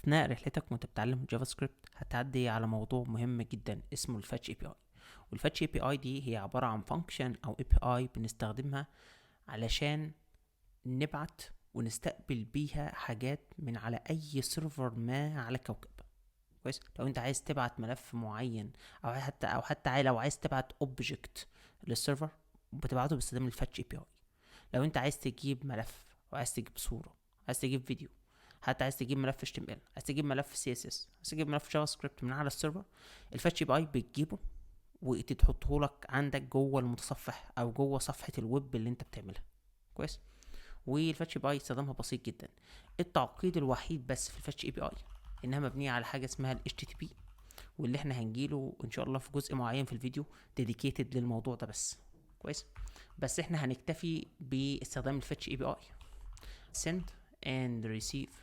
اثناء رحلتك وانت بتتعلم جافا سكريبت هتعدي على موضوع مهم جدا اسمه الفاتش اي بي اي. والفاتش اي بي اي دي هي عباره عن فانكشن او اي بي اي بنستخدمها علشان نبعت ونستقبل بيها حاجات من على اي سيرفر ما على كوكب. كويس، لو انت عايز تبعت ملف معين او حتى لو عايز تبعت اوبجكت للسيرفر بتبعته باستخدام الفاتش اي بي اي. لو انت عايز تجيب ملف وعايز تجيب صورة، عايز تجيب فيديو، حتى عايز تجيب ملف HTML، عايز تجيب ملف CSS، عايز تجيب ملف جافا سكريبت من على السيرفر، الفاتش بي اي بتجيبه وتحطه لك عندك جوه المتصفح او جوه صفحة الويب اللي انت بتعملها. كويس، والفاتش بي اي استخدامها بسيط جدا. التعقيد الوحيد بس في الفاتش اي بي اي انها مبنية على حاجة اسمها ال HTTP، واللي احنا هنجيله ان شاء الله في جزء معين في الفيديو ديديكيتد للموضوع ده بس. كويس، بس احنا هنكتفي باستخدام الفاتش اي بي اي send and receive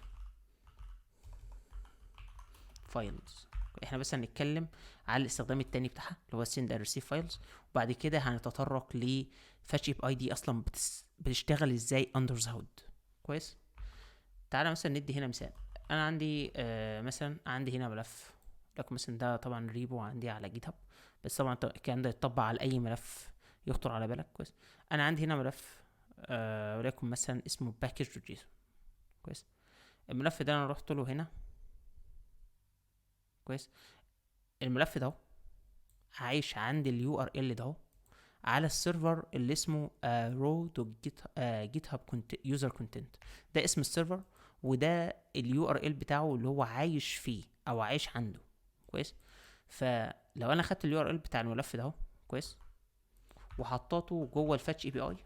files. احنا بس هنتكلم على الاستخدام التاني بتاعها اللي هو send and receive files، وبعد كده هنتطرق لفاتش اي بي اي دي اصلا بتشتغل ازاي under the hood. كويس، تعالى مثلا ندي هنا مثال. انا عندي مثلا عندي هنا ملف لكم مثلا، ده طبعا ريبو عندي على جيت هاب، بس طبعا الكلام ده يتطبق على اي ملف يخطر على بالك. كويس، انا عندي هنا ملف وليكن مثلا اسمه package.json. كويس، الملف ده انا رحت له هنا. كويس، الملف ده عايش عند اليو ار ال ده على السيرفر اللي اسمه raw.github user content. ده اسم السيرفر وده اليو ار ال بتاعه اللي هو عايش فيه او عايش عنده. كويس، فلو انا خدت اليو ار ال بتاع الملف ده كويس وحطيته جوه الفاتش اي بي اي،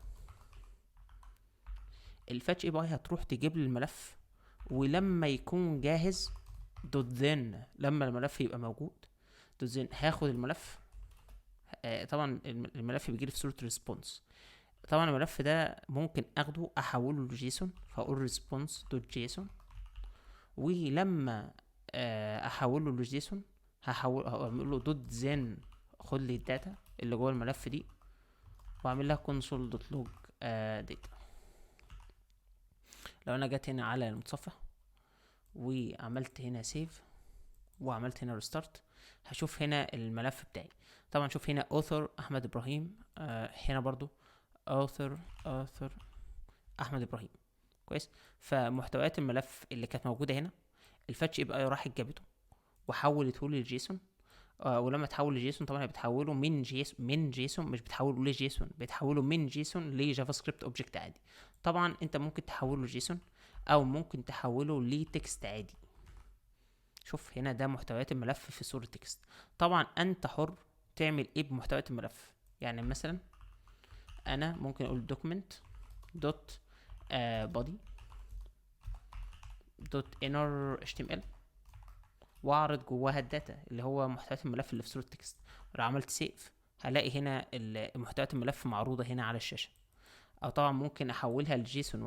الفاتش اي بي اي هتروح تجيب لي الملف، ولما يكون جاهز دوت ذن، لما الملف يبقى موجود دوت ذن هاخد الملف. طبعا الملف بيجيلي في صورة ريسبونس. طبعا الملف ده ممكن اخده احوله لجيسون، فاقول ريسبونس دوت جيسون، ولما احوله لجيسون هعمل له دوت ذن خد لي الداتا اللي جوه الملف دي، واعمل لها كونسول دوت لوج داتا. لو انا جيت هنا على المتصفح وعملت هنا سيف وعملت هنا ريستارت هشوف هنا الملف بتاعي. طبعا شوف هنا author احمد ابراهيم، هنا برضو author احمد ابراهيم. كويس، فمحتويات الملف اللي كانت موجوده هنا الفاتش يبقى راحت جابته وحولته لي لجيسون. ولما تحول لجيسون طبعا هي بتحوله من جيسون مش بتحوله لجيسون، بتحوله من جيسون لجافا سكريبت اوبجكت عادي. طبعا انت ممكن تحوله لجيسون او ممكن تحوله لتكست عادي. شوف هنا ده محتويات الملف في صورة تكست. طبعا انت حر تعمل ايه بمحتويات الملف. يعني مثلا انا ممكن اقول document دوت body دوت inner html واعرض جواها الداتا اللي هو محتويات الملف اللي في صورة تكست. لو عملت سيف هلاقي هنا محتويات الملف معروضة هنا على الشاشة. او طبعا ممكن احولها لجيسون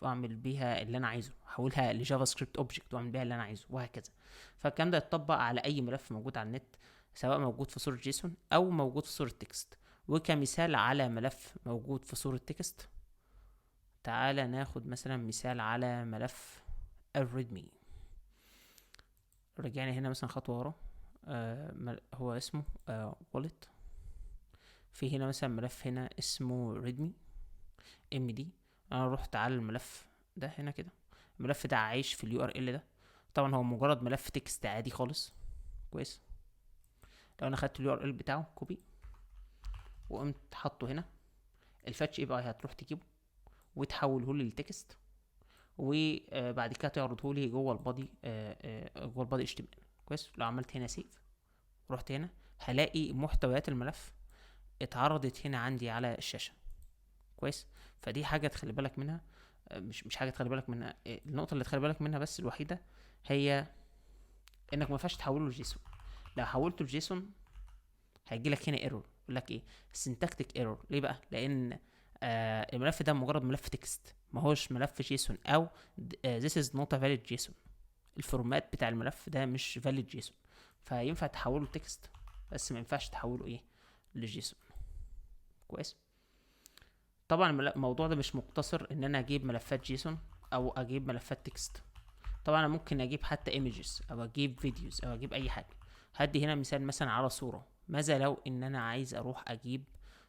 واعمل بيها اللي انا عايزه، احولها لجافا سكريبت اوبجكت واعمل بيها اللي انا عايزه وهكذا. فالكلام ده يتطبق على اي ملف موجود على النت، سواء موجود في صورة جيسون او موجود في صورة تكست. وكمثال على ملف موجود في صورة تكست، تعالى ناخد مثلا مثال على ملف الريدمي. رجعنا هنا مثلا خطوة ورا، هو اسمه wallet. في هنا مثلا ملف هنا اسمه readme md. انا رحت على الملف ده هنا كده، الملف ده عايش في اليو ار ال ده. طبعا هو مجرد ملف تكست عادي خالص. كويس، لو انا خدت اليو ار ال بتاعه كوبي وقمت حاطه هنا، الفاتش اي بي اي هتروح تجيبه وتحوله لي للتكست، وبعد كده تعرضه لي جوه البادي جوه البادي اتش تي ام ال. كويس، لو عملت هنا سيف ورحت هنا هلاقي محتويات الملف اتعرضت هنا عندي على الشاشه. كويس، فدي حاجه تخلي بالك منها. مش حاجه تخلي بالك منها، النقطه اللي تخلي بالك منها بس الوحيده هي انك ما ينفعش تحوله لجيسون. لو حولته لجيسون هيجي لك هنا ايرور، يقول لك ايه سينتاكتيك ايرور. ليه بقى؟ لان الملف ده مجرد ملف تكست، ما هوش ملف جيسون، او this is not a valid JSON. الفورمات بتاع الملف ده مش valid JSON، فينفع تحوله تكست بس ما ينفعش تحوله ايه لجيسون. كويس، طبعا الموضوع ده مش مقتصر ان انا اجيب ملفات جيسون او اجيب ملفات تكست. طبعا انا ممكن اجيب حتى images او اجيب فيديوز او اجيب اي حاجه. هدي هنا مثال مثلا على صوره. ماذا لو ان انا عايز اروح اجيب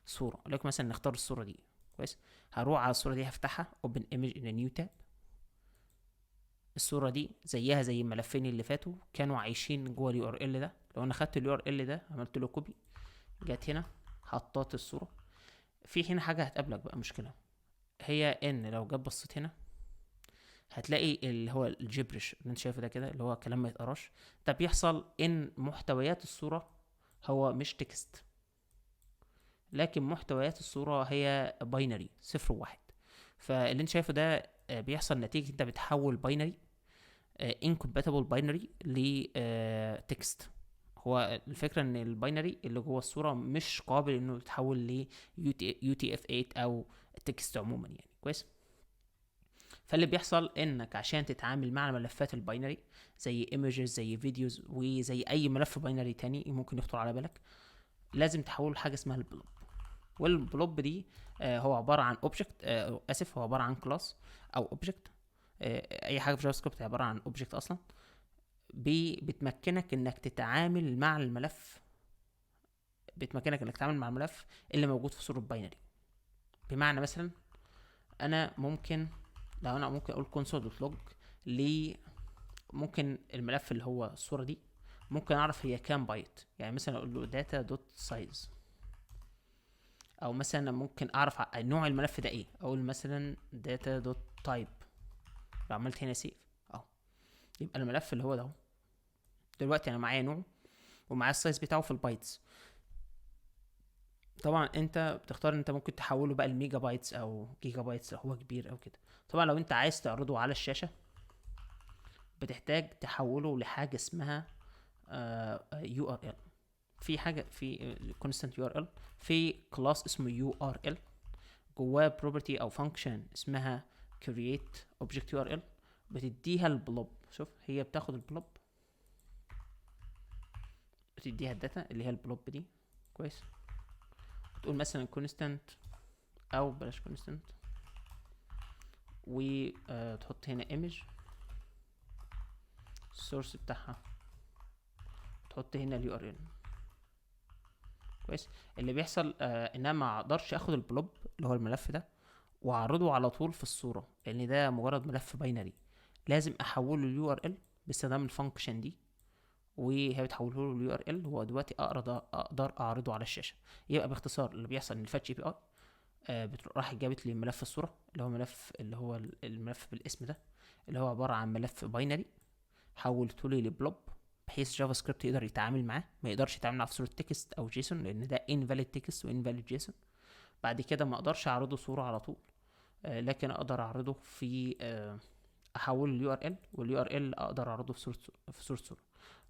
صوره، لك مثلا نختار الصوره دي. كويس. هروح على الصوره دي، هفتحها open image in a new tab. الصوره دي زيها زي الملفين اللي فاتوا كانوا عايشين جوه اليو ار ال ده. لو انا خدت اليو ار ال ده عملت له كوبي، جت هنا حطيت الصوره. في هنا حاجه هتقابلك بقى مشكله، هي ان لو جت بصيت هنا هتلاقي اللي هو الجبرش اللي انت شايفه ده كده، اللي هو كلام ما يتقراش. ده بيحصل ان محتويات الصوره هو مش تكست، لكن محتويات الصوره هي باينري، صفر وواحد. فاللي انت شايفه ده بيحصل نتيجه انت بتحول باينري incompatible باينري لتكست. هو الفكره ان الباينري اللي جوه الصوره مش قابل انه يتحول ل UTF-8 او تكست عموما يعني. كويس. فاللي بيحصل انك عشان تتعامل مع الملفات الباينري زي images زي فيديوز وزي اي ملف باينري تاني ممكن يخطر على بالك، لازم تحوله لحاجه اسمها البلوب. والبلوب دي هو عباره عن اوبجكت، اسف، هو عباره عن كلاس او اوبجكت. اي حاجه في جافا سكريبت عباره عن اوبجكت اصلا. بتمكنك انك تتعامل مع الملف، اللي موجود في صوره باينري. بمعنى مثلا انا ممكن، لو انا ممكن اقول console.log ممكن الملف اللي هو الصورة دي ممكن اعرف هي كام بايت. يعني مثلا اقول له data.size، او مثلا ممكن اعرف نوع الملف ده ايه، اقول مثلا data.type. لو عملت هنا سيف اهو، يبقى الملف اللي هو ده دلوقتي انا معايا نوع ومعايا السايز بتاعه في البايتس. طبعا انت بتختار ان انت ممكن تحوله بقى الميجا بايتس او جيجا بايتس لو هو كبير او كده. طبعا لو انت عايز تعرضه على الشاشة بتحتاج تحوله لحاجة اسمها URL. في حاجة في constant URL، في كلاس اسمه URL جواه property او function اسمها create object URL بتديها البلوب. شوف هي بتاخد البلوب بتديها الداتا اللي هي البلوب دي. كويس. تقول مثلا constant او بلاش constant، وتحط هنا image السورس بتاعها، تحط هنا اليو ار ال. كويس. اللي بيحصل ان انا ما اقدرش اخد البلوب اللي هو الملف ده واعرضه على طول في الصوره، لان ده مجرد ملف باينري. لازم احوله اليو ار ال باستخدام الفانكشن دي، وهي بتحوله له اليو ار ال. هو دلوقتي اقدر اعرضه على الشاشه. يبقى باختصار اللي بيحصل ان الفاتش اي بي اي راح جابت لي ملف الصوره اللي هو ملف اللي هو الملف بالاسم ده، اللي هو عباره عن ملف باينري، حولته لي لبلوب بحيث جافا سكريبت يقدر يتعامل معاه. ما يقدرش يتعامل معاه في صوره تكست او جيسون لان ده invalid تكست وinvalid جيسون. بعد كده ما اقدرش اعرضه صوره على طول، لكن اقدر اعرضه في احوله اليو ار ال، واليو ار ال اقدر اعرضه في صوره.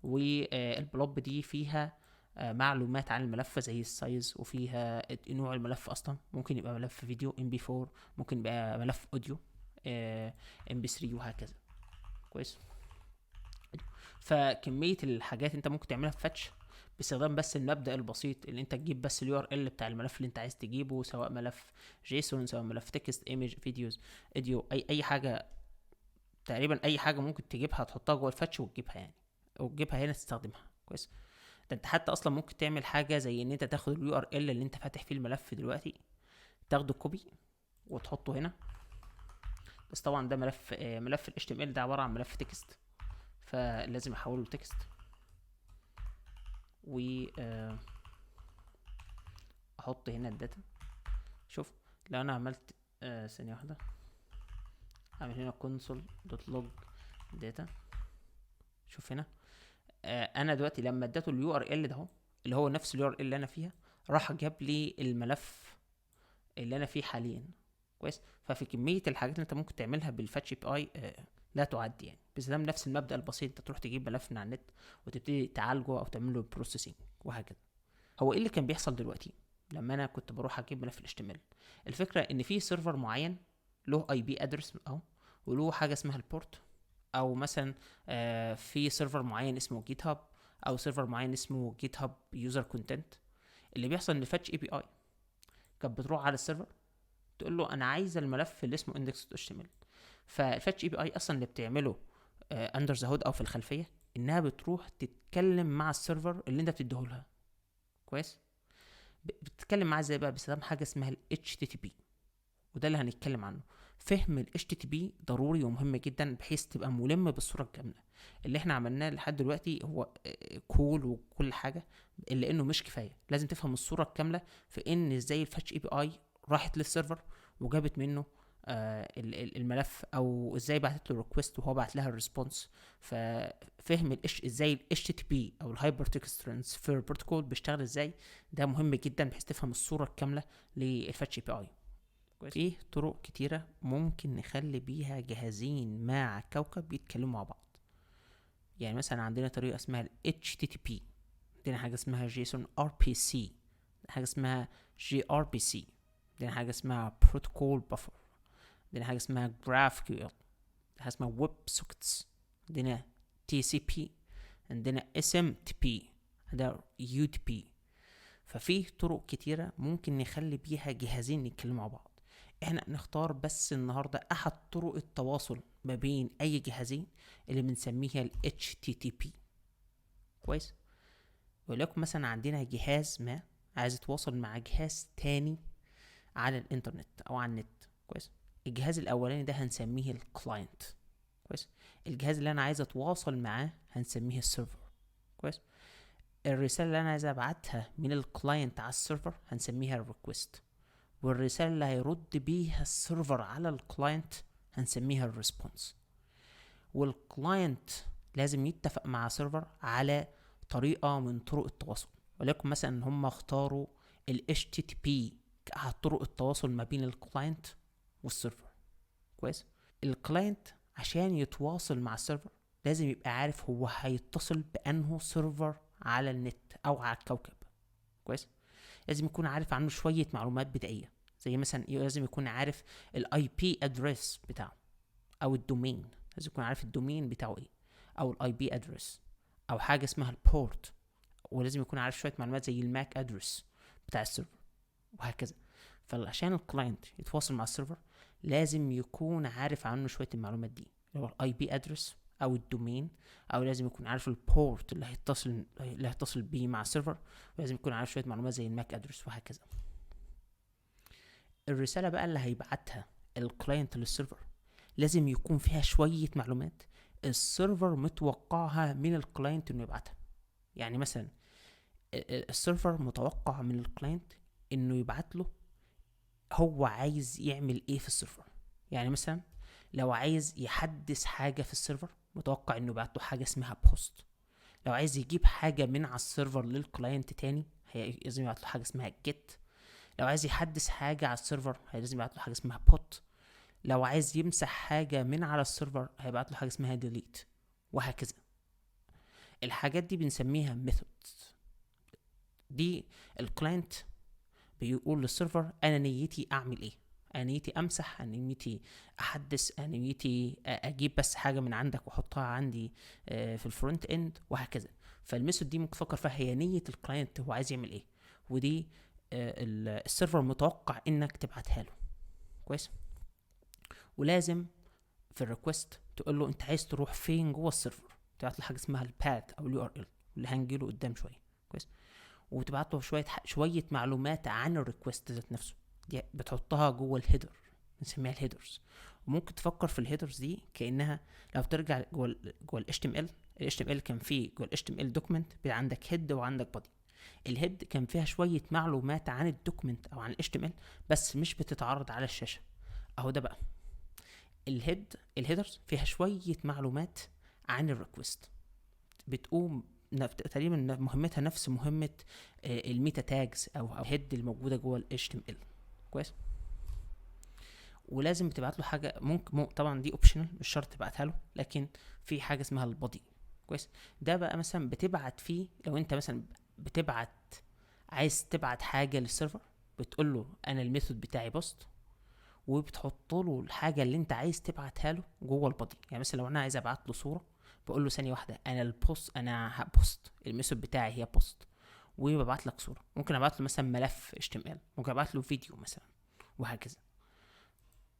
والبلوب دي فيها معلومات عن الملف زي السايز، وفيها نوع الملف اصلا. ممكن يبقى ملف فيديو MP4، ممكن يبقى ملف اوديو MP3 وهكذا. كويس. فكميه الحاجات انت ممكن تعملها في فاتش باستخدام بس المبدأ البسيط اللي انت تجيب بس اليو ار ال بتاع الملف اللي انت عايز تجيبه، سواء ملف جيسون، سواء ملف تكست، ايمج، فيديوز، ايديو، اي حاجه. تقريبا اي حاجه ممكن تجيبها تحطها جوه الفاتش وتجيبها يعني، وتجيبها هنا تستخدمها. كويس. ده انت حتى اصلا ممكن تعمل حاجه زي ان انت تاخد اليو ار ال اللي انت فاتح فيه الملف دلوقتي، تاخده كوبي وتحطه هنا. بس طبعا ده ملف ال HTML ده عباره عن ملف تكست، فلازم احوله لتكست. و احط هنا الداتا. شوف لو انا عملت ثانيه واحده، اعمل هنا console.log data. شوف هنا انا دلوقتي لما اديته اليو ار ال ده اللي هو نفس اليو ار ال اللي انا فيها، راح جاب لي الملف اللي انا فيه حاليا. كويس. ففي كميه الحاجات اللي انت ممكن تعملها بالفاتش بي اي لا تعد يعني، باستخدام نفس المبدا البسيط. انت تروح تجيب ملف من على النت وتبتدي تعالجه او تعمل له بروسيسنج وهكذا. هو ايه اللي كان بيحصل دلوقتي لما انا كنت بروح اجيب ملف ال HTML؟ الفكره ان في سيرفر معين له اي بي ادرس اهو، وله حاجه اسمها البورت، او مثلا في سيرفر معين اسمه جيت هاب، او سيرفر معين اسمه جيت هاب يوزر كونتنت. اللي بيحصل ان الفاتش اي بي اي كانت بتروح على السيرفر تقول له انا عايز الملف اللي اسمه index.html. فالفاتش اي بي اي اصلا اللي بتعمله اندر ذا هود او في الخلفيه، انها بتروح تتكلم مع السيرفر اللي انت بتديهولها. كويس. بتتكلم معاه ازاي بقى؟ باستخدام حاجه اسمها ال HTTP، وده اللي هنتكلم عنه. فهم ال HTTP ضروري ومهم جدا بحيث تبقى ملم بالصوره الكامله. اللي احنا عملناه لحد دلوقتي هو كول وكل حاجه، الا انه مش كفايه. لازم تفهم الصوره الكامله في ان ازاي الفاتش اي بي اي راحت للسيرفر وجابت منه الملف، او ازاي بعتت له ريكوست وهو بعت لها الريسبونس. ففهم ازاي ال HTTP او الهايبر تكست ترانسفير بروتوكول بيشتغل ازاي، ده مهم جدا بحيث تفهم الصوره الكامله للفاتش اي بي اي. في طرق كتيرة ممكن نخلي بيها جهازين مع كوكب يتكلموا مع بعض. يعني مثلا عندنا طريقة اسمها ال HTTP، عندنا حاجة اسمها JSON RPC، حاجة اسمها gRPC، عندنا حاجة اسمها Protocol Buffer، عندنا حاجة اسمها GraphQL، حاجة اسمها WebSockets، عندنا TCP، عندنا SMTP، عندنا UDP. ففي طرق كتيرة ممكن نخلي بيها جهازين يتكلموا مع بعض. احنا نختار بس النهاردة احد طرق التواصل ما بين اي جهازين اللي بنسميها ال HTTP. كويس. ولكن مثلا عندنا جهاز ما عايز يتواصل مع جهاز تاني على الانترنت او على النت. كويس. الجهاز الاولاني ده هنسميه الكلاينت. كويس. الجهاز اللي انا عايز اتواصل معاه هنسميه السيرفر. كويس. الرسالة اللي انا عايز ابعتها من الكلاينت على السيرفر هنسميها الريكوست، والرسالة اللي هيرد بيها السيرفر على الكلاينت هنسميها الريسبونس. والكلاينت لازم يتفق مع سيرفر على طريقة من طرق التواصل، ولكن مثلا هم اختاروا ال HTTP كأحد طرق التواصل ما بين الكلاينت والسيرفر. كويس. الكلاينت عشان يتواصل مع السيرفر لازم يبقى عارف هو هيتصل بأنه سيرفر على النت او على الكوكب. كويس. لازم يكون عارف عنه شوية معلومات بدائية، زي مثلا لازم يكون عارف الاي بي ادريس بتاعه او الدومين، لازم يكون عارف الدومين بتاعه ايه، او الاي بي ادريس، او حاجة اسمها البورت، ولازم يكون عارف شوية معلومات زي الماك ادريس بتاع السيرفر، وهكذا. فعشان الكلاينت يتواصل مع السيرفر لازم يكون عارف عنه شوية المعلومات دي، اللي هو الاي بي ادريس او الدومين، او لازم يكون عارف البورت اللي هيتصل بيه مع السيرفر، ولازم يكون عارف شويه معلومات زي الماك ادرس وهكذا. الرساله بقى اللي هيبعتها الكلاينت للسيرفر لازم يكون فيها شويه معلومات السيرفر متوقعها من الكلاينت انه يبعتها. يعني مثلا السيرفر متوقع من الكلاينت انه يبعت له هو عايز يعمل ايه في السيرفر. يعني مثلا لو عايز يحدث حاجه في السيرفر متوقع انه يبعت له حاجه اسمها بوست. لو عايز يجيب حاجه من على السيرفر للكلاينت تاني لازم يبعت له حاجه اسمها جيت. لو عايز يحدث حاجه على السيرفر لازم يبعت له حاجه اسمها بوت. لو عايز يمسح حاجه من على السيرفر هيبعت له حاجه اسمها ديليت، وهكذا. الحاجات دي بنسميها ميثودز. دي الكلاينت بيقول للسيرفر انا نيتي اعمل ايه، انا نيتي امسح، انا نيتي احدث، انا نيتي اجيب بس حاجه من عندك واحطها عندي في الفرونت اند، وهكذا. فالميثود دي ممكن تفكر فيها هي نيه الكلاينت هو عايز يعمل ايه، ودي السيرفر متوقع انك تبعتها له. كويس. ولازم في الريكوست تقول له انت عايز تروح فين جوه السيرفر، تبعت له حاجه اسمها الباث او اليو ار ال اللي هنجيله قدام شويه. كويس. وتبعت له شويه معلومات عن الريكوست ذات نفسه، دي بتحطها جوه الهيدر، بنسميها الهيدرز. وممكن تفكر في الهيدرز دي كانها لو ترجع جوه ال HTML. ال HTML كان فيه جوه ال HTML دوكمنت عندك هيد وعندك بادي. الهيد كان فيها شويه معلومات عن الدوكمنت او عن ال HTML بس مش بتتعرض على الشاشه. اهو ده بقى الهيدرز فيها شويه معلومات عن الريكوست، بتقوم تقريبا مهمتها نفس مهمه الميتا تاجز او الهيد الموجوده جوه ال HTML. كويس. ولازم تبعت له حاجه ممكن طبعا دي اوبشنال مش شرط تبعتها له، لكن في حاجه اسمها البادي. كويس. ده بقى مثلا بتبعت فيه لو انت مثلا عايز تبعت حاجه للسيرفر، بتقول له انا الميثود بتاعي بوست، وبتحط له الحاجه اللي انت عايز تبعتها له جوه البادي. يعني مثلا لو انا عايز ابعت له صوره بقول له ثانيه واحده انا هبوست الميثود بتاعي هي بوست، وببعت لك صوره. ممكن ابعت له مثلا ملف HTML، ممكن ابعت له فيديو مثلا، وهكذا.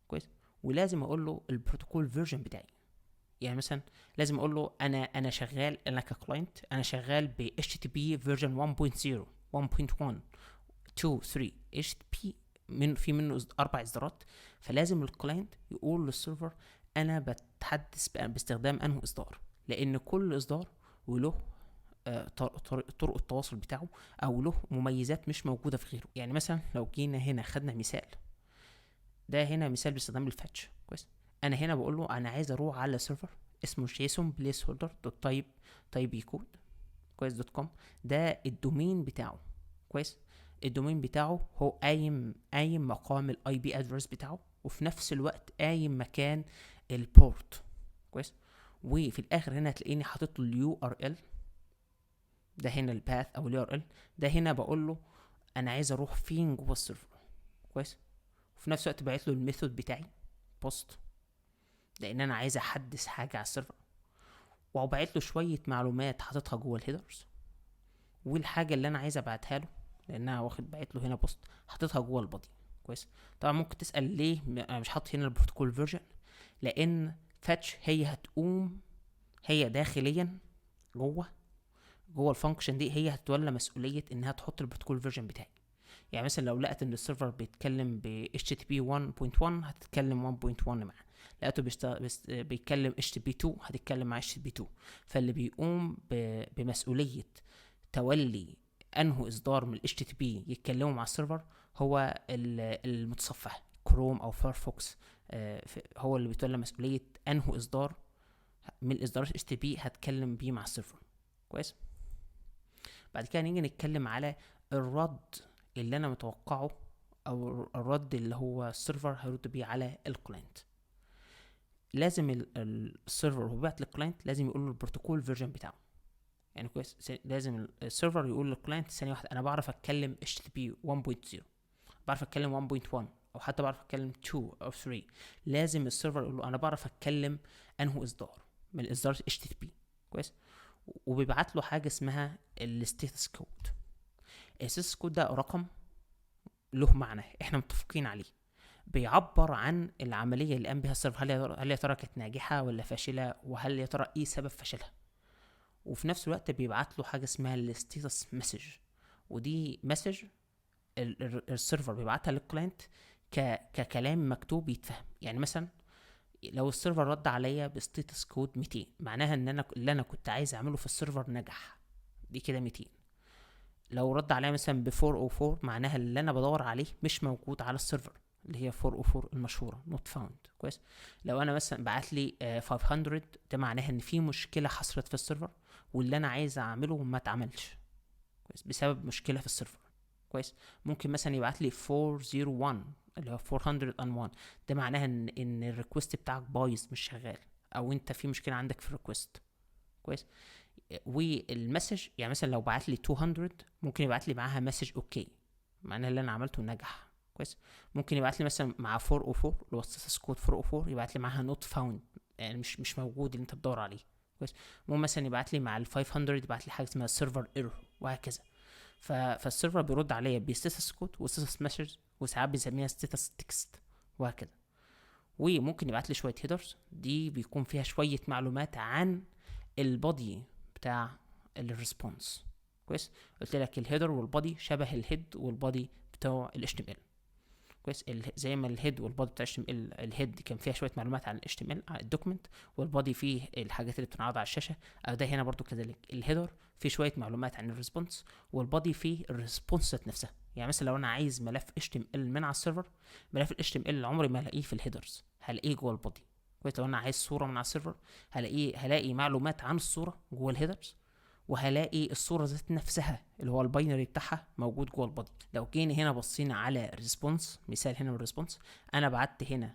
كويس. ولازم اقول له البروتوكول فيرجن بتاعي، يعني مثلا لازم اقول له انا شغال، انا ككلاينت انا شغال ب HTTP version 1.0 1.1 2 3 HTTP، في منه 4 اصدارات. فلازم الكلاينت يقول للسيرفر انا بتحدث باستخدام انه اصدار، لان كل اصدار وله طرق التواصل بتاعه او له مميزات مش موجوده في غيره. يعني مثلا لو جينا هنا خدنا مثال، ده هنا مثال باستخدام الفاتش. كويس، انا هنا بقول له انا عايز اروح على سيرفر اسمه جيسون بليس هولدر دوت تايب يكود كويس دوت كوم. ده الدومين بتاعه. كويس، الدومين بتاعه هو قايم مقام الاي بي ادرس بتاعه، وفي نفس الوقت قايم مكان البورت. كويس، وفي الاخر هنا هتلاقيني حاطط له اليو ار ال، ده هنا الباث او اليو ار ال. ده هنا بقول له انا عايز اروح فين جوه السيرفر. كويس، وفي نفس الوقت بعت له الميثود بتاعي بوست، لان انا عايز احدث حاجه على السيرفر، وبعت له شويه معلومات حاططها جوه الهيدرز، والحاجه اللي انا عايز ابعتها له لانها واخد بعت له هنا بوست حاططها جوه البادي. كويس، طبعا ممكن تسال ليه انا مش حاطط هنا البروتوكول فيرجن، لان فاتش هي هتقوم هي داخليا جوه الفانكشن دي، هي هتتولى مسؤوليه انها تحط البروتوكول فيرجن بتاعي. يعني مثلا لو لقت ان السيرفر بيتكلم ب HTTP 1.1 هتتكلم 1.1 معاه، لقيته بيتكلم HTTP 2 هتتكلم مع HTTP 2. فاللي بيقوم بمسؤولية تولي انه اصدار من HTTP يتكلموا مع السيرفر هو المتصفح كروم او فايرفوكس، هو اللي بيتولى مسؤولية انه اصدار من الاصدارات HTTP هتكلم بيه مع السيرفر. كويس، بعد كده نيجي نتكلم على الرد اللي انا متوقعه، او الرد اللي هو السيرفر هيرد بيه على الكلاينت. لازم السيرفر وهو بيبعت للكلاينت لازم يقول له البروتوكول فيرجن بتاعه. يعني كويس، لازم السيرفر يقول للكلاينت ثانيه واحده انا بعرف اتكلم HTTP 1.0، بعرف اتكلم 1.1، او حتى بعرف اتكلم 2 او 3. لازم السيرفر يقول له انا بعرف اتكلم انه اصدار من الاصدارات HTTP. كويس، وبيبعت له حاجه اسمها الستاتس كود. الستاتس كود ده رقم له معنى احنا متفقين عليه، بيعبر عن العمليه اللي قام بها السيرفر، هل يا ترى كانت ناجحه ولا فاشله، وهل يا ترى ايه سبب فشلها. وفي نفس الوقت بيبعت له حاجه اسمها الستاتس مسج، ودي مسج السيرفر بيبعتها للكلاينت ككلام مكتوب يتفهم. يعني مثلا لو السيرفر رد عليا بستاتس كود 200 معناها ان اللي انا كنت عايز اعمله في السيرفر نجح، دي كده 200. لو رد عليا مثلا ب 404 معناها اللي انا بدور عليه مش موجود على السيرفر، اللي هي 404 المشهوره not found. كويس، لو انا مثلا بعت لي 500 ده معناها ان في مشكله حصلت في السيرفر واللي انا عايز اعمله ما اتعملش. كويس، بسبب مشكله في السيرفر. كويس، ممكن مثلا يبعت لي 401 اللي هو 401 ده معناها ان الريكوست بتاعك بايظ مش شغال، او انت في مشكله عندك في الريكوست. كويس، والمسج يعني مثلا لو بعت لي 200 ممكن يبعت لي معاها مسج اوكي معناها اللي انا عملته نجح. كويس، ممكن يبعت لي مثلا مع 404 اللي هو ستاتس كود 404 يبعت لي معاها نوت فاوند، يعني مش موجود اللي انت بتدور عليه. كويس، ممكن مثلا يبعت لي مع ال 500 يبعت لي حاجه اسمها سيرفر ايرور وهكذا. فالسيرفر بيرد عليا بستاتس كود وستاتس مسج، وساعات بنسميها ستاتس تكست وهكذا. وممكن يبعت لي شويه هيدرز، دي بيكون فيها شويه معلومات عن البادي بتاع الريسبونس. كويس، قلت لك الهيدر والبادي شبه الهيد والبادي بتاع ال HTML. كويس، زي ما الهيد والبادي بتاع HTML الهيد كان فيها شويه معلومات عن ال HTML عن الدوكيمنت، والبادي فيه الحاجات اللي بتنعرض على الشاشه، او ده هنا برضو كذلك الهيدر فيه شويه معلومات عن الريسبونس، والبادي فيه الريسبونس نفسها. يعني مثلا لو انا عايز ملف HTML من على السيرفر، ملف ال HTML عمري ما الاقيه في الهيدرز، هلاقيه جوه البادي. كويس، لو انا عايز صوره من على السيرفر هلاقي معلومات عن الصوره جوه الهيدرز، وهلاقي الصوره ذات نفسها اللي هو الباينري بتاعها موجود جوه البادي. لو جينا هنا بصينا على ريسبونس، مثال هنا من الريسبونس، انا بعت هنا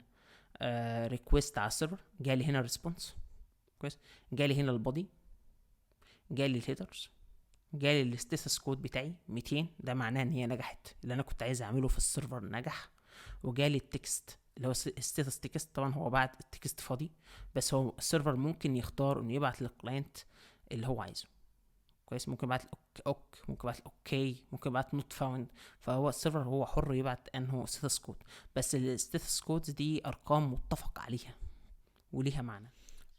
ريكويست على السيرفر، جالي هنا ريسبونس. كويس، جالي هنا البادي، جالي الهيدرز، جالي الستاتس كود بتاعي 200 ده معناه ان هي نجحت، اللي انا كنت عايز اعمله في السيرفر نجح. وجالي التكست اللي هو ستاتس تكست، طبعا هو بعت التكست فاضي، بس هو السيرفر ممكن يختار انه يبعت للكلاينت اللي هو عايزه. كويس، ممكن يبعت ممكن يبعت اوكي، ممكن يبعت نوت فاوند. فهو السيرفر هو حر يبعت انه ستاتس كود، بس الستاتس كودز دي ارقام متفق عليها وليها معنى.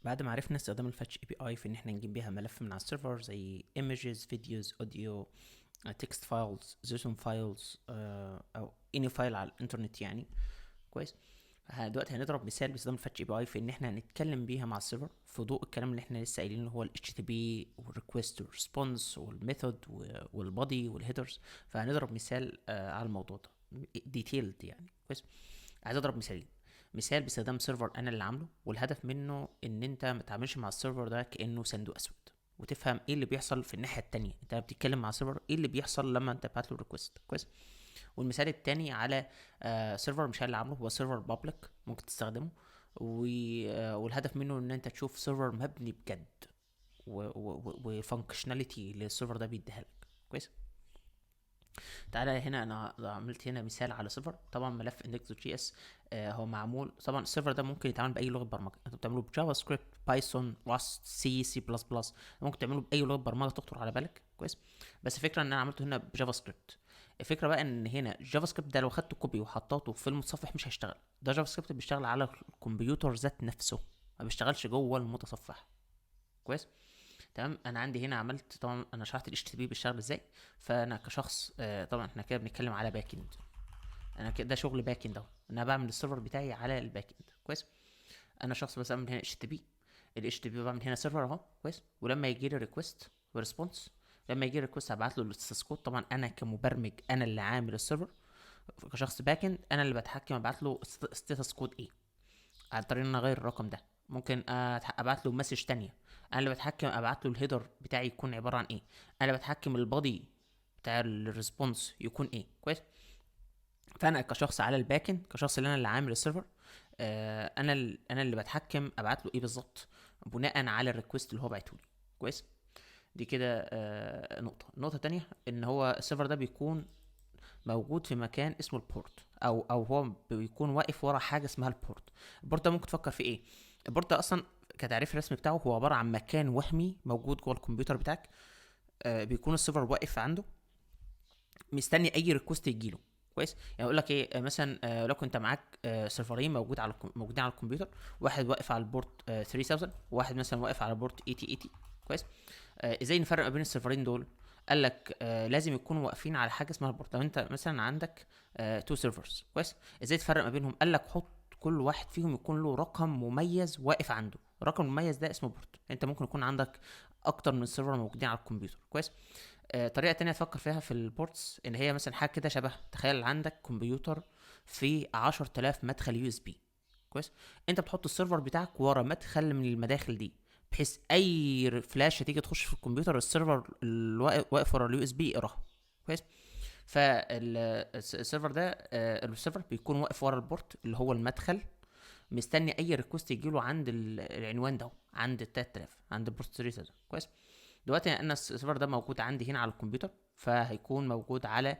بعد ما عرفنا استخدام الفاتش اي بي اي في ان احنا نجيب بيها ملف من على السيرفر زي images videos audio text files json files او any فايل على الانترنت يعني. كويس. دلوقتي هنضرب مثال باستخدام الفاتش اي بي اي في ان احنا هنتكلم بيها مع السيرفر في ضوء الكلام اللي احنا لسه قايلينه، اللي هو ال HTTP والريكوست والريسبونس والميثود والبادي والهيدرز. فهنضرب مثال على الموضوع ده ديتيلد يعني. كويس. عايز اضرب مثالين. مثال باستخدام سيرفر انا اللي عامله، والهدف منه ان انت ما تتعاملش مع السيرفر ده كانه صندوق اسود، وتفهم ايه اللي بيحصل في الناحيه التانية. انت بتتكلم مع السيرفر ايه اللي بيحصل لما انت تبعت له ريكوست. كويس. والمثال التاني على سيرفر مش أنا اللي عامله، هو سيرفر بابليك ممكن تستخدمه، والهدف منه ان انت تشوف سيرفر مبني بجد وفانكشناليتي للسيرفر ده بيديها لك. كويس. تعالى هنا انا عملت هنا مثال على سيرفر. طبعا ملف index.js هو معمول، طبعا السيرفر ده ممكن يتعمل باي لغه برمجه. انت بتعمله بجافا سكريبت، بايثون، راست، سي بلس بلس، ممكن تعمله باي لغه برمجه تخطر على بالك. كويس. بس الفكره ان انا عملته هنا بجافا سكريبت. الفكره بقى ان هنا الجافا سكريبت ده لو خدته كوبي وحطيته في المتصفح مش هيشتغل. ده جافا سكريبت بيشتغل على الكمبيوتر ذات نفسه، ما بيشتغلش جوه المتصفح. كويس. تمام. انا عندي هنا عملت، طبعا انا شرحت ال HTTP بيشتغل ازاي. فانا كشخص طبعا احنا كده بنتكلم على باك اند. انا كده ده شغل باك اند اهو، انا بعمل السيرفر بتاعي على الباك اند. كويس. انا شخص بس بعمل هنا HTTP. ال HTTP بعمل هنا سيرفر اهو. كويس. ولما يجي لي ريكوست وريسبونس، لما يجي لي ريكوست هبعت له الستاتس كود. طبعا انا كمبرمج انا اللي عامل السيرفر، كشخص باك اند انا اللي بتحكم ابعت له ستاتس كود ايه، عن طريق ان انا اغير الرقم ده. ممكن ابعت له مسج تانية. انا اللي بتحكم ابعت له الهيدر بتاعي يكون عباره عن ايه. انا اللي بتحكم البادي بتاع الريسبونس يكون ايه. كويس. فانا كشخص على الباكن، كشخص اللي انا اللي عامل السيرفر، انا اللي بتحكم ابعت له ايه بالظبط بناء على الريكوست اللي هو بعته لي. كويس. دي كده نقطه تانية، ان هو السيرفر ده بيكون موجود في مكان اسمه البورت، او هو بيكون واقف ورا حاجه اسمها البورت. البورت ده ممكن تفكر في ايه؟ البورت ده اصلا كتعريف الرسمي بتاعه هو عباره عن مكان وهمي موجود جوه الكمبيوتر بتاعك. بيكون السيرفر واقف عنده مستني اي ريكوست يجيله. كويس. يعني اقول لك ايه، مثلا لو كنت معاك سيرفرين موجودين على الكمبيوتر، واحد واقف على البورت 3000، وواحد مثلا واقف على البورت 8080. كويس. ازاي نفرق ما بين السيرفرين دول؟ قال لك لازم يكونوا واقفين على حاجه اسمها البورت. لو انت مثلا عندك تو سيرفرز، كويس، ازاي تفرق ما بينهم؟ قال لك حط كل واحد فيهم يكون له رقم مميز واقف عنده. الرقم المميز ده اسمه بورت. انت ممكن يكون عندك اكتر من سيرفر موجودين على الكمبيوتر. كويس. طريقه تانية تفكر فيها في البورتس ان هي مثلا حاجه كده شبه، تخيل عندك كمبيوتر في 10000 مدخل يو اس بي. كويس. انت بتحط السيرفر بتاعك ورا مدخل من المداخل دي، بحيث اي فلاشه تيجي تخش في الكمبيوتر السيرفر واقف ورا اليو اس بي يقراها. كويس. فالسيرفر ده السيرفر بيكون واقف ورا البورت اللي هو المدخل، مستني اي ريكوست يجيله عند العنوان ده، عند ال 3000، عند البورت 3000. كويس. دلوقتي انا السيرفر ده موجود عندي هنا على الكمبيوتر، فهيكون موجود على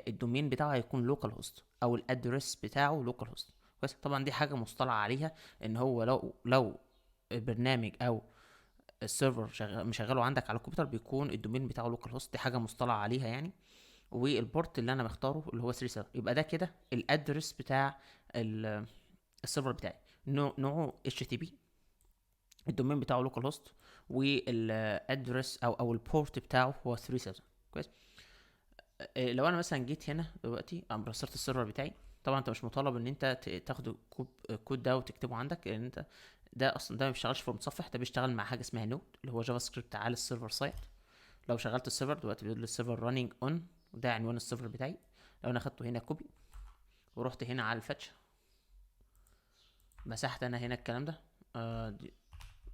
الدومين بتاعه هيكون لوكال هوست، او الادرس بتاعه لوكال هوست. كويس. طبعا دي حاجه مصطلح عليها، ان هو لو البرنامج او السيرفر مشغله عندك على الكمبيوتر بيكون الدومين بتاعه لوكال هوست. دي حاجه مصطلح عليها يعني. والبورت اللي انا مختاره اللي هو 3 يبقى ده كده الادرس بتاع السيرفر بتاعي. نوعه HTTP، الدومين بتاعه لوكال هوست، والادرس او البورت بتاعه هو 3000. كويس. لو انا مثلا جيت هنا دلوقتي رسلت السيرفر بتاعي، طبعا انت مش مطالب ان انت تاخد الكود ده وتكتبه عندك، لان انت ده اصلا ده ما بيشتغلش في المتصفح، ده بيشتغل مع حاجه اسمها نود اللي هو جافا سكريبت على السيرفر سايت. لو شغلت السيرفر دلوقتي بيقول لي السيرفر راننج اون، وده عنوان السيرفر بتاعي. لو انا خدته هنا كوبي ورحت هنا على الفاتش، مسحت انا هنا الكلام ده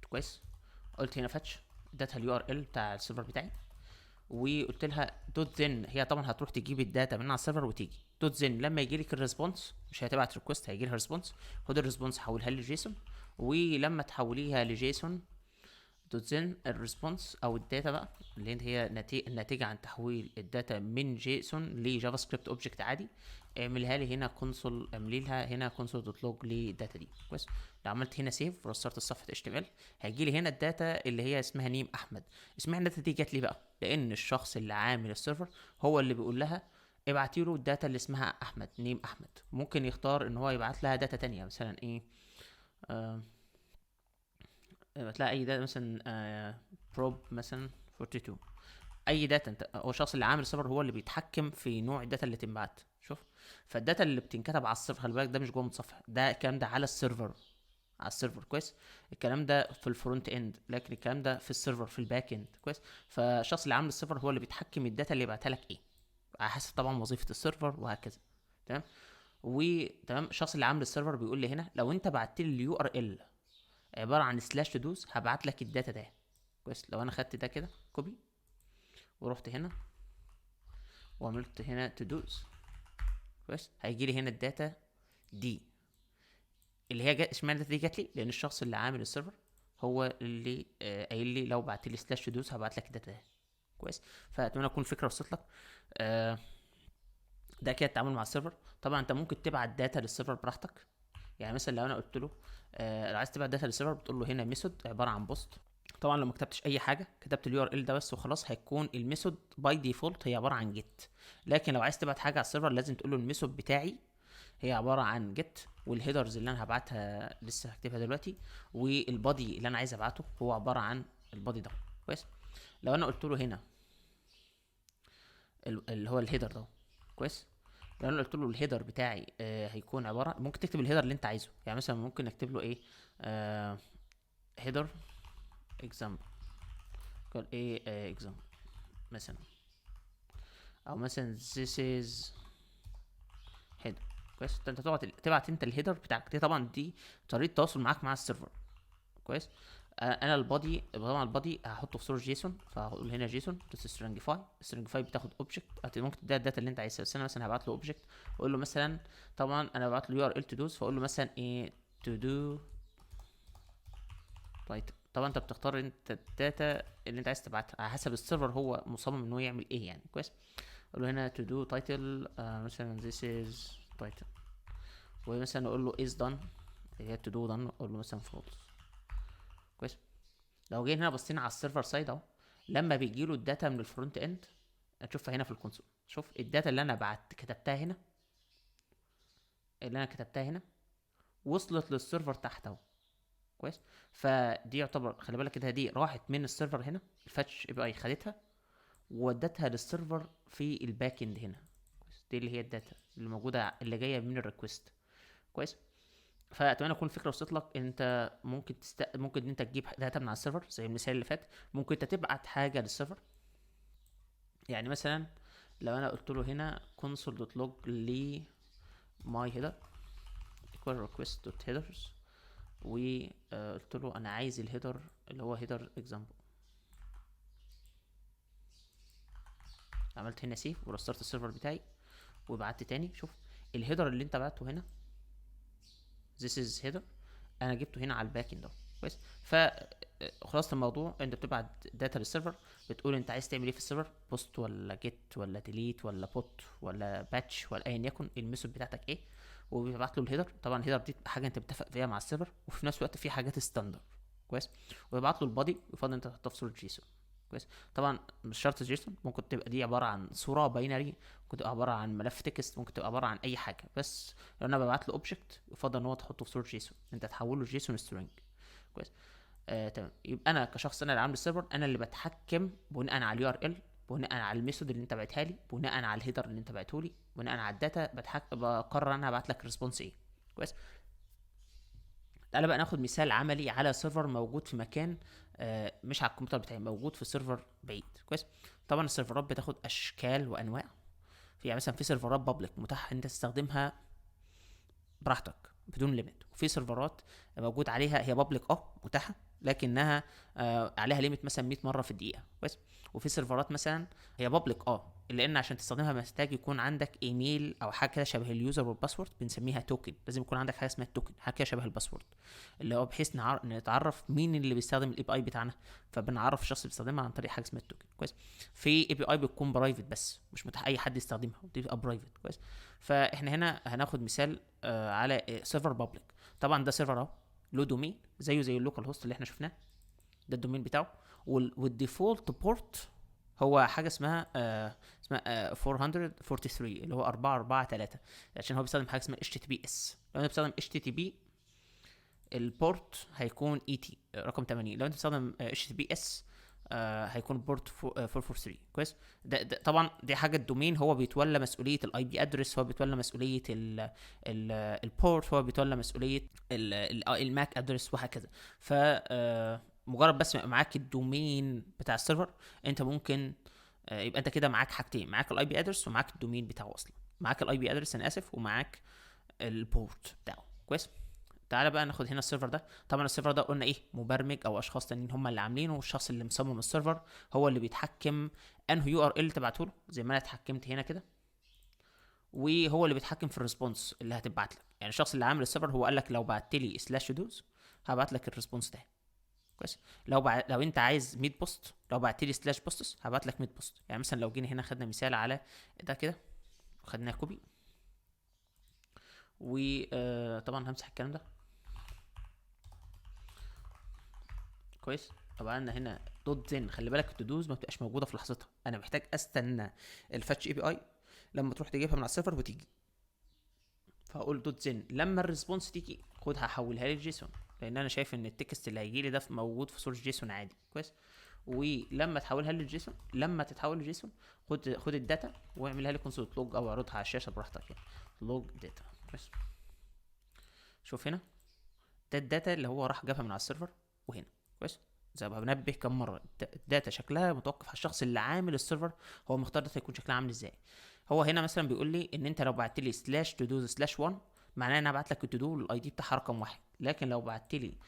كويس. قلت هنا فاتش اديتها اليو ار ال بتاع السيرفر بتاعي، وقلت لها دوت زن. هي طبعا هتروح تجيب الداتا من على السيرفر وتيجي دوت زن. لما يجي لك الريسبونس مش هتبعت ريكوست، هيجي لها ريسبونس. خد الريسبونس حولها لجيسون، ولما تحوليها لجيسون دوت زن الريسبونس او الداتا بقى اللي هي الناتجه عن تحويل الداتا من جيسون لجافا سكريبت اوبجكت عادي، اعملها لي هنا كونسول، اعملي لها هنا كونسول دوت لوج للداتا دي. كويس. لو عملت هنا سيف ورسترت الصفحه HTML هيجي لي هنا الداتا اللي هي اسمها نيم احمد. اسمها الداتا دي جات لي بقى لان الشخص اللي عامل السيرفر هو اللي بيقول لها ابعتي له الداتا اللي اسمها احمد، نيم احمد. ممكن يختار ان هو يبعت لها داتا تانية مثلا ايه، تلاقي اي داتا مثلا بروب مثلا 42، اي داتا انت، هو الشخص اللي عامل السيرفر هو اللي بيتحكم في نوع الداتا اللي تنبعت. شوف، فالداتا اللي بتنكتب على السيرفر، خلي بالك ده مش جوه متصفح، ده الكلام ده على السيرفر، على السيرفر كويس. الكلام ده في الفرونت اند، لكن الكلام ده في السيرفر في الباك اند كويس. فالشخص اللي عامل السيرفر هو اللي بيتحكم الداتا اللي يبعتها لك ايه، على حسب طبعا وظيفه السيرفر وهكذا. تمام. وتمام، الشخص اللي عامل السيرفر بيقول لي هنا لو انت بعت لي اليو ار ال عباره عن سلاش تدوس، هبعت لك الداتا ده كويس. لو انا خدت ده كده كوبي ورحت هنا وعملت هنا تدوس كويس، هيجي لي هنا الداتا دي اللي هي جت. اشمعنى الداتا دي جات لي؟ لان الشخص اللي عامل السيرفر هو اللي قايل لي لو بعت لي سلاش تدوس هبعت لك الداتا ده كويس. فاتمنى تكون الفكره وصلت لك. آه ده كده التعامل مع السيرفر. طبعا انت ممكن تبعت داتا للسيرفر براحتك. يعني مثلا لو انا قلت له لو عايز تبعت داتا للسيرفر بتقول له هنا ميثود عباره عن بوست. طبعا لو ما كتبتش اي حاجه، كتبت اليو ار ال ده بس وخلاص، هيكون الميثود باي ديفولت هي عباره عن جيت. لكن لو عايز تبعت حاجه على السيرفر لازم تقول له الميثود بتاعي هي عباره عن جيت، والهيدرز اللي انا هبعتها لسه هكتبها دلوقتي، والبادي اللي انا عايز ابعته هو عباره عن البادي ده كويس. لو انا قلت له هنا اللي هو الهيدر ده كويس، لو انا قلت له الهيدر بتاعي هيكون عباره، ممكن تكتب الهيدر اللي انت عايزه. يعني مثلا ممكن اكتب له ايه، هيدر اكزامبل، قال ايه اكزامبل مثلا، او مثلا this is header كويس. انت تقعد تبعت انت الهيدر بتاعك دي، طبعا دي طريقه التواصل معاك مع السيرفر كويس. انا البادي، طبعا البادي هحطه في سورس جيسون، فهقول هنا جيسون دوت سترينجيفاي. سترينجيفاي بتاخد اوبجكت، ممكن تديها الداتا اللي انت عايزها، بس انا مثلا هبعت له اوبجكت واقول له مثلا، طبعا انا ببعت له يو ار ال تو دوز، فاقول له مثلا ايه تو دو تايتل. طبعا انت بتختار انت الداتا اللي انت عايز تبعتها على حسب السيرفر هو مصمم ان هو يعمل ايه يعني كويس. اقول له هنا to do title مثلا this is title، ومثلا اقول له is done اللي هي to do done، اقول له مثلا false كويس. لو جينا هنا بصينا على السيرفر سايد اهو، لما بيجي له الداتا من الفرونت اند هتشوفها هنا في الكونسول. شوف الداتا اللي انا كتبتها هنا، اللي انا كتبتها هنا وصلت للسيرفر تحت اهو كويس. فدي يعتبر، خلي بالك كده، دي راحت من السيرفر هنا، الفاتش اي بي اي خدتها وودتها للسيرفر في الباك اند هنا كويس. دي اللي هي الداتا اللي موجوده اللي جايه من الريكوست كويس. فاتمنى تكون الفكره وصلت لك. انت ممكن ان انت تجيب داتا من على السيرفر زي المثال اللي فات، ممكن انت تبعت حاجه للسيرفر. يعني مثلا لو انا قلت له هنا console.log ل my header equal request dot headers، وقلت له انا عايز الهيدر اللي هو هيدر example، عملت هنا سيف ورسترت السيرفر بتاعي وبعت تاني. شوف الهيدر اللي انت بعته هنا this is header، انا جبته هنا على الباك اند كويس. خلاص الموضوع انت بتبعت داتا للسيرفر، بتقول انت عايز تعمل ايه في السيرفر، بوست ولا جيت ولا ديليت ولا بوت ولا باتش ولا ايا يكن الميثود بتاعتك ايه، وبيبعت له الهيدر. طبعا الهيدر دي حاجه انت بتتفق فيها مع السيرفر، وفي نفس الوقت في حاجات ستاندرد كويس. ويبعت له البادي، يفضل انت تحطها في صوره جيسون كويس. طبعا مش شرط جيسون، ممكن تبقى دي عباره عن صوره باينري، ممكن تبقى عباره عن ملف تكست، ممكن تبقى عباره عن اي حاجه. بس لو انا ببعت له اوبجكت يفضل ان هو تحطه في صوره جيسون، انت تحوله جيسون سترينج كويس. تمام. يبقى انا كشخص، انا اللي عامل السيرفر، انا اللي بتحكم بناء على اليو ار ال، بناء على الميثود اللي انت بعتها لي، بناء على الهيدر اللي انت بعته لي، بناء على الداتا بقرر انا هبعت لك ريسبونس ايه كويس. تعالى بقى ناخد مثال عملي على سيرفر موجود في مكان مش على الكمبيوتر بتاعي، موجود في سيرفر بعيد كويس. طبعا السيرفرات بتاخد اشكال وانواع. في يعني مثلا في سيرفرات بابليك متاح انت تستخدمها براحتك بدون ليميت، وفي سيرفرات موجود عليها هي بابليك متاحه لكنها عليها ليميت مثلا 100 مره في الدقيقه كويس. وفي سيرفرات مثلا هي بابليك لان عشان تستخدمها محتاج يكون عندك ايميل او حاجه كده شبه اليوزر والباسورد، بنسميها توكن. لازم يكون عندك حاجه اسمها التوكن، حاجه كده شبه الباسورد، اللي هو بحيث نتعرف مين اللي بيستخدم الاي بي اي بتاعنا، فبنعرف الشخص اللي بيستخدمها عن طريق حاجه اسمها التوكن كويس. في اي بي اي بتكون برايفت بس مش متاح اي حد يستخدمها، بتبقى برايفت كويس. فاحنا هنا هناخد مثال على سيرفر بابليك. طبعا ده سيرفر له دومين زيه زي اللوكال هوست اللي احنا شفناه، ده الدومين بتاعه. والديفولت بورت هو حاجه اسمها 443 اللي هو 443، عشان هو بيستخدم حاجه اسمها اتش تي بي اس. لو انا بستخدم اتش تي بي البورت هيكون اي تي رقم 80. لو انت بتستخدم اتش تي بي اس هيكون بورت 443. كويس. ده طبعا دي حاجه الدومين هو بيتولى مسؤوليه الاي بي ادرس، هو بيتولى مسؤوليه البورت، هو بيتولى مسؤوليه الماك ادرس وهكذا. ف مجرد بس معاك الدومين بتاع السيرفر، انت ممكن يبقى انت كده معاك حاجتين، معاك الاي بي ادرس ومعاك الدومين بتاعه اصلا. معاك الاي بي ادرس انا اسف، ومعاك البورت بتاعه. كويس. تعالى بقى ناخد هنا السيرفر ده. طبعا السيرفر ده قلنا ايه، مبرمج او اشخاص تانيين هم اللي عاملينه، والشخص اللي مصمم السيرفر هو اللي بيتحكم انه يو ار ال تبعته له زي ما انا اتحكمت هنا كده، وهو اللي بيتحكم في الريسبونس اللي هتبعت لك. يعني الشخص اللي عامل السيرفر هو قال لك لو بعت لي سلاش دوز هبعت لك الريسبونس ده. كويس. لو انت عايز 100 بوست، لو بعت لي سلاش بوستس هبعت لك 100 بوست. يعني مثلا لو جينا هنا خدنا مثال على ده كده وخدناه كوبي، وطبعا همسح الكلام ده. كويس. طبعا عندنا هنا دوت زين. خلي بالك التودوز ما بتبقاش موجوده في لحظتها، انا محتاج استنى الفاتش اي بي اي لما تروح تجيبها من على السيرفر وتيجي. فهقول دوت زين لما الريسبونس تيجي خدها حولها لي جيسون، لان انا شايف ان التكست اللي هيجي لي ده موجود في سورس جيسون عادي. كويس. ولما تحولها للجيسون، لما تتحول لجيسون خد الداتا واعملها لي كونسول لوج او اعرضها على الشاشه براحتك يعني. لوج داتا. كويس. شوف هنا ده الداتا اللي هو راح جابها من على السيرفر. وهنا كويس زي ما بنبه كم مره، الداتا شكلها متوقف على الشخص اللي عامل السيرفر، هو مختار داتا يكون شكلها عامل ازاي. هو هنا مثلا بيقول لي ان انت لو بعت لي سلاش تو دو سلاش 1 معناه ان انا هبعت لك التو دو الاي دي بتاعها رقم 1، لكن لو بعت لي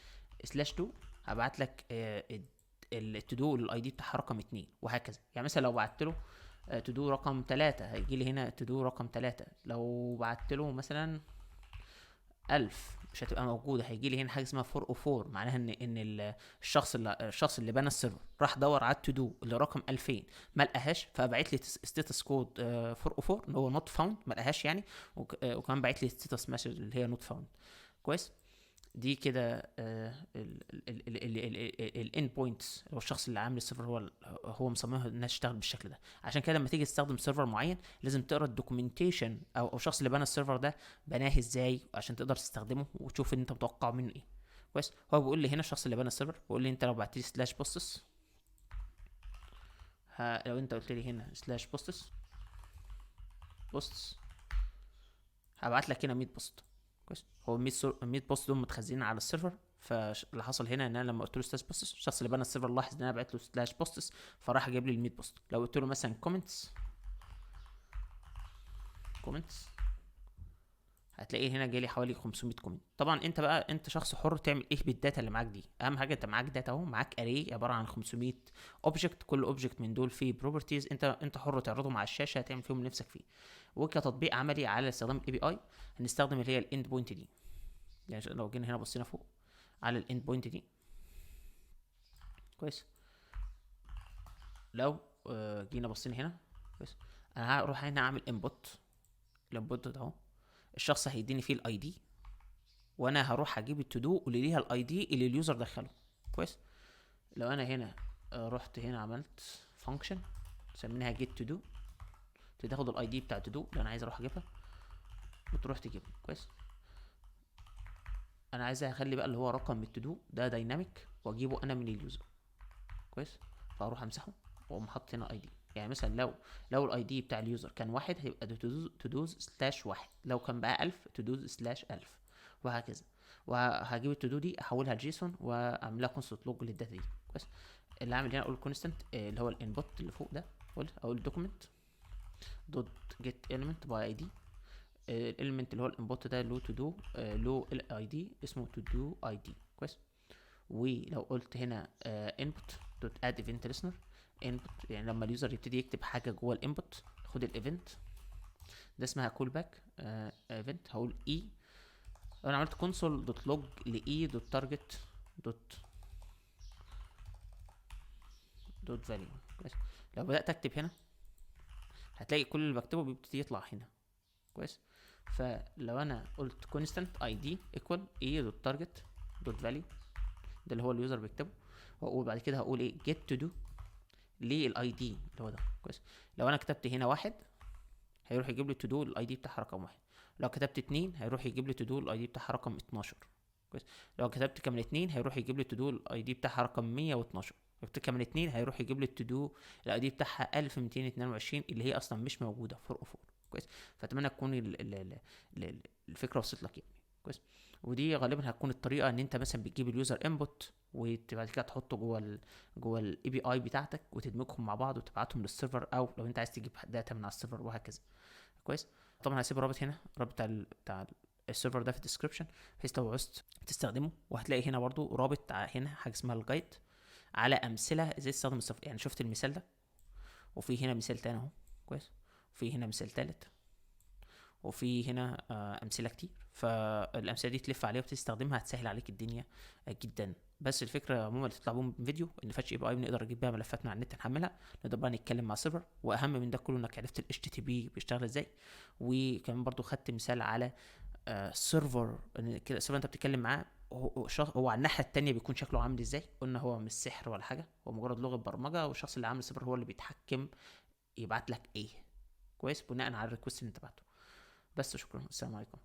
سلاش 2 هبعت لك التو دو الاي دي بتاعها رقم 2 وهكذا. يعني مثلا لو بعت له تو دو رقم 3 هيجي لي هنا تو دو رقم 3. لو بعت له مثلا 1000 مش هتبقى موجوده، هيجي لي هنا حاجه اسمها 404، معناها ان الشخص اللي بنى السيرفر راح دور على التو دو اللي رقم 2000 ما لقاهاش، فبعت لي ستاتس كود 404 اللي هو نوت فاوند ما لقاهاش يعني، وكمان بعت لي ستاتس مسج اللي هي نوت فاوند. كويس. دي كده الاند بوينتس، هو الشخص اللي عامل السيرفر هو مصممها انها تشتغل بالشكل ده. عشان كده لما تيجي تستخدم سيرفر معين لازم تقرا الدوكيومنتيشن او الشخص اللي بنى السيرفر ده بناه ازاي عشان تقدر تستخدمه وتشوف ان انت متوقع منه ايه. كويس. هو بيقول لي هنا الشخص اللي بنى السيرفر بيقول لي انت لو بعت لي سلاش بوستس، لو انت قلت لي هنا سلاش بوستس هبعت لك هنا 100 بوست. كويس. هو 100 بوست دول متخزنين على السيرفر، فاللي حصل هنا ان انا لما قلت له سلاش بوستس الشخص اللي بنى السيرفر لاحظ ان انا بعت له سلاش بوستس فراح جاب لي ال 100 بوست. لو قلت له مثلا كومنتس هتلاقيه هنا جالي حوالي 500 كومنت. طبعا انت بقى انت شخص حر تعمل ايه بالداتا اللي معاك دي. اهم حاجه انت معاك داتا اهو، معاك اري عباره عن 500 اوبجكت، كل اوبجكت من دول فيه بروبرتيز، انت حر تعرضهم على الشاشه هتعمل فيهم اللي نفسك فيه. وكتطبيق عملي على استخدام الاي بي اي هنستخدم اللي هي الاند بوينت دي. يعني لو جينا هنا بصينا فوق على الاند بوينت دي. كويس. لو جينا بصينا هنا. كويس. انا هروح هنا اعمل انبوت. الانبوت ده اهو الشخص هيديني فيه الاي دي، وانا هروح اجيب التو دو اللي ليها الاي دي اللي اليوزر دخله. كويس. لو انا هنا رحت هنا عملت فانكشن سميناها جيت تو دو، تاخد الاي دي بتاع تو دو اللي انا عايز اروح اجيبها وتروح تجيبها. كويس. انا عايز اخلي بقى اللي هو رقم التو دو ده دايناميك واجيبه انا من اليوزر. كويس. فاروح امسحه واقوم حاطط هنا اي دي. يعني مثلا لو الاي دي بتاع اليوزر كان 1 هيبقى تودوز سلاش 1، لو كان بقى 1000 تودوز سلاش 1000 وهكذا. وهجيب التودو دي احولها لجيسون واعملها كونستنت لوج للداتا دي. كويس. اللي اعمل هنا اقول كونستنت اللي هو الانبوت اللي فوق ده، اقول دوكيمنت دوت جيت element باي اي دي. الاليمنت اللي هو الانبوت ده له تو دو له الاي دي اسمه تو دو اي دي. كويس. ولو قلت هنا input دوت اد ايفنت listener input، يعني لما اليوزر يبتدي يكتب حاجه جوه الانبوت خد الايفنت ده اسمها كول باك ايفنت. هقول اي لو انا عملت console دوت لوج لاي دوت تارجت دوت فاليو. كويس. لو بدات اكتب هنا هتلاقي كل اللي بكتبه بيبتدي يطلع هنا. كويس. فلو انا قلت constant id equal a دوت target دوت value ده اللي هو اليوزر بيكتبه، واقول بعد كده هقول ايه get to do للاي دي اللي هو ده. كويس. لو انا كتبت هنا 1 هيروح يجيب لي to do الاي دي بتاعها رقم 1، لو كتبت 2 هيروح يجيب لي to do الاي دي بتاعها رقم 12. كويس. لو كتبت كمان 2 هيروح يجيب لي التو الاي دي بتاعها رقم 112. لو كتبت كمان 2 هيروح يجيب لي التو الاي دي بتاعها 1222 اللي هي اصلا مش موجوده في 404. كويس. فاتمنى تكون الفكره وصلت لك يعني. كويس. ودي غالبا هتكون الطريقه ان انت مثلا بتجيب اليوزر انبوت وبعد كده تحطه جوه الاي بي اي بتاعتك وتدمجهم مع بعض وتبعتهم للسيرفر، او لو انت عايز تجيب داتا من على السيرفر وهكذا. كويس. طبعا هسيب الرابط هنا، الرابط بتاع السيرفر ده في الديسكربشن، بحيث لو عوزت تستخدمه. وهتلاقي هنا برضو رابط هنا حاجه اسمها الجايد على امثله ازاي تستخدم السيرفر. يعني شفت المثال ده، وفي هنا مثال تاني اهو. كويس. وفي هنا مثال تالت، وفي هنا امثله كتير. فالامثله دي تلف عليها وتستخدمها هتسهل عليك الدنيا جدا. بس الفكره عموما اللي تطلع بهم فيديو ان فاتش اي بي اي بنقدر نجيب بيها ملفات من على النت نحملها، نقدر بقى نتكلم مع السيرفر. واهم من ده كله انك عرفت ال HTTP بيشتغل ازاي. وكمان برضو خدت مثال على سيرفر، ان كده السيرفر انت بتتكلم معاه هو على الناحيه التانية بيكون شكله عامل ازاي. قلنا هو مش سحر ولا حاجه، هو مجرد لغه برمجه، والشخص اللي عامل السيرفر هو اللي بيتحكم يبعت لك ايه. كويس. بناء على الريكوست اللي انت بعته. بس شكرا، السلام عليكم.